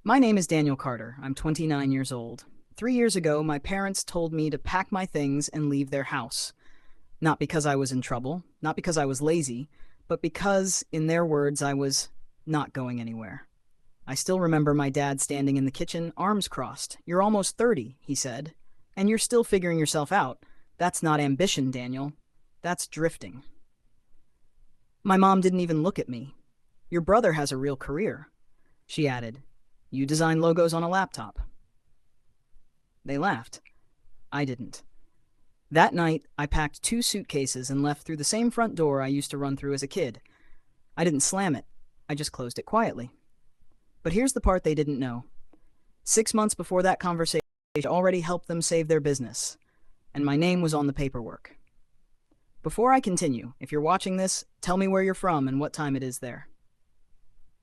My name is Daniel Carter. I'm 29 years old. 3 years ago, my parents told me to pack my things and leave their house. Not because I was in trouble, not because I was lazy, but because, in their words, I was not going anywhere. I still remember my dad standing in the kitchen, arms crossed. "You're almost 30, he said, and you're still figuring yourself out. That's not ambition, Daniel. That's drifting." My mom didn't even look at me. "Your brother has a real career," she added. "You design logos on a laptop." They laughed. I didn't. That night, I packed 2 suitcases and left through the same front door I used to run through as a kid. I didn't slam it. I just closed it quietly. But here's the part they didn't know. 6 months before that conversation, I already helped them save their business, and my name was on the paperwork. Before I continue, if you're watching this, tell me where you're from and what time it is there.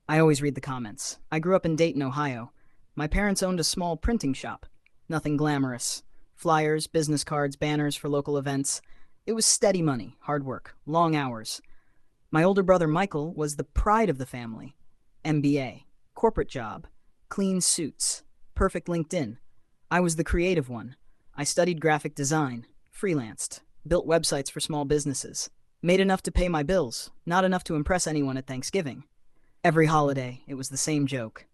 I always read the comments. I grew up in Dayton, Ohio. My parents owned a small printing shop. Nothing glamorous. Flyers, business cards, banners for local events. It was steady money, hard work, long hours. My older brother Michael was the pride of the family. MBA, corporate job, clean suits, perfect LinkedIn. I was the creative one. I studied graphic design, freelanced, built websites for small businesses, made enough to pay my bills, not enough to impress anyone at Thanksgiving. Every holiday, it was the same joke.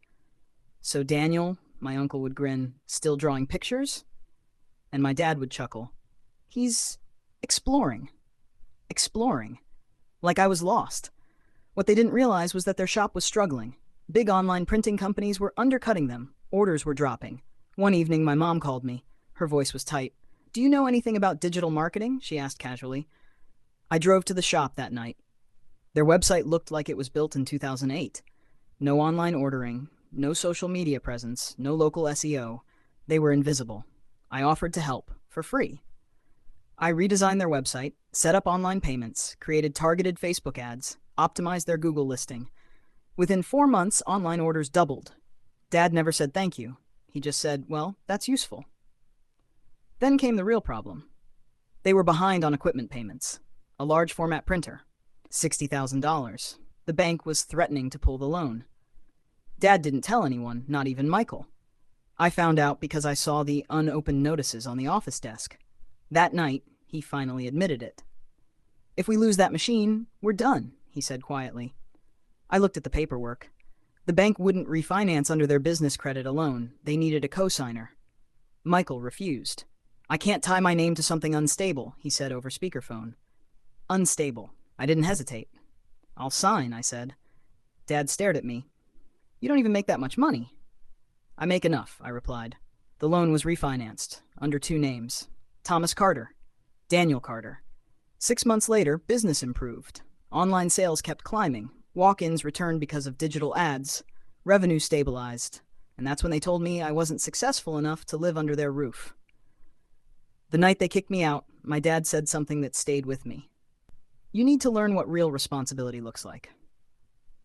"So Daniel," my uncle would grin, "still drawing pictures?" And my dad would chuckle. "He's exploring. Exploring." Like I was lost. What they didn't realize was that their shop was struggling. Big online printing companies were undercutting them. Orders were dropping. One evening, my mom called me. Her voice was tight. "Do you know anything about digital marketing?" she asked casually. I drove to the shop that night. Their website looked like it was built in 2008. No online ordering, no social media presence, no local SEO. They were invisible. I offered to help, for free. I redesigned their website, set up online payments, created targeted Facebook ads, optimized their Google listing. Within 4 months, online orders doubled. Dad never said thank you. He just said, "Well, that's useful." Then came the real problem. They were behind on equipment payments. A large format printer. $60,000. The bank was threatening to pull the loan. Dad didn't tell anyone, not even Michael. I found out because I saw the unopened notices on the office desk. That night, he finally admitted it. "If we lose that machine, we're done," he said quietly. I looked at the paperwork. The bank wouldn't refinance under their business credit alone. They needed a cosigner. Michael refused. "I can't tie my name to something unstable," he said over speakerphone. Unstable. I didn't hesitate. "I'll sign," I said. Dad stared at me. "You don't even make that much money." "I make enough," I replied. The loan was refinanced, under 2 names. Thomas Carter. Daniel Carter. 6 months later, business improved. Online sales kept climbing. Walk-ins returned because of digital ads. Revenue stabilized. And that's when they told me I wasn't successful enough to live under their roof. The night they kicked me out, my dad said something that stayed with me. "You need to learn what real responsibility looks like."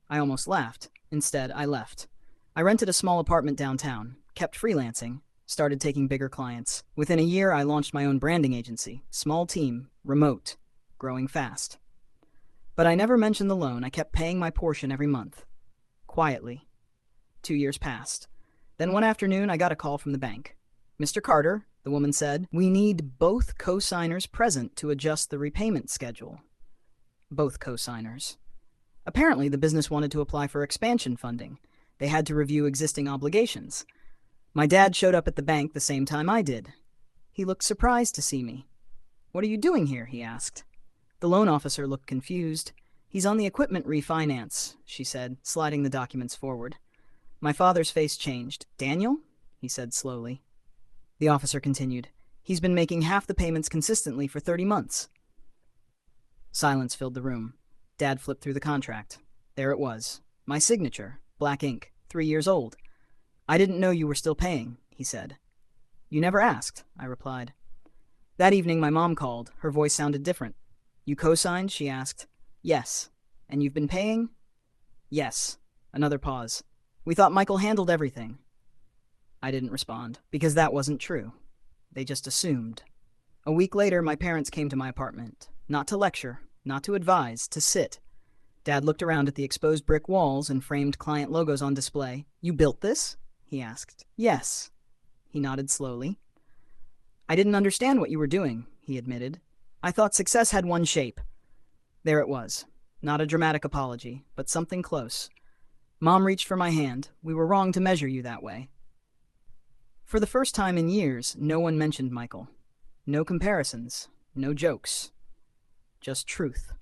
I almost laughed. Instead, I left. I rented a small apartment downtown, kept freelancing, started taking bigger clients. Within a year, I launched my own branding agency. Small team, remote, growing fast. But I never mentioned the loan. I kept paying my portion every month. Quietly. 2 years passed. Then one afternoon, I got a call from the bank. "Mr. Carter," the woman said, "we need both co-signers present to adjust the repayment schedule." Both co-signers. Apparently, the business wanted to apply for expansion funding. They had to review existing obligations. My dad showed up at the bank the same time I did. He looked surprised to see me. "What are you doing here?" he asked. The loan officer looked confused. "He's on the equipment refinance," she said, sliding the documents forward. My father's face changed. "Daniel?" he said slowly. The officer continued. "He's been making half the payments consistently for 30 months. Silence filled the room. Dad flipped through the contract. There it was. My signature, black ink, 3 years old. "I didn't know you were still paying," he said. "You never asked," I replied. That evening my mom called. Her voice sounded different. "You co-signed?" she asked. "Yes." "And you've been paying?" "Yes." Another pause. "We thought Michael handled everything." I didn't respond, because that wasn't true. They just assumed. A week later, my parents came to my apartment. Not to lecture, not to advise, to sit. Dad looked around at the exposed brick walls and framed client logos on display. "You built this?" he asked. Yes. He nodded slowly. I didn't understand what you were doing, he admitted. I thought success had one shape. There it was. Not a dramatic apology, but something close. Mom reached for my hand. We were wrong to measure you that way. For the first time in years, no one mentioned Michael. No comparisons. No jokes. Just truth.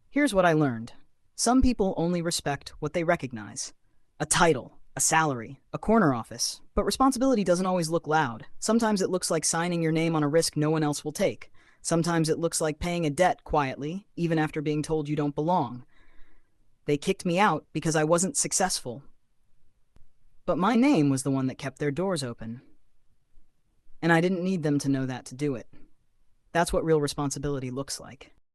Here's what I learned. Some people only respect what they recognize. A title, a salary, a corner office. But responsibility doesn't always look loud. Sometimes it looks like signing your name on a risk no one else will take. Sometimes it looks like paying a debt quietly, even after being told you don't belong. They kicked me out because I wasn't successful. But my name was the one that kept their doors open. And I didn't need them to know that to do it. That's what real responsibility looks like.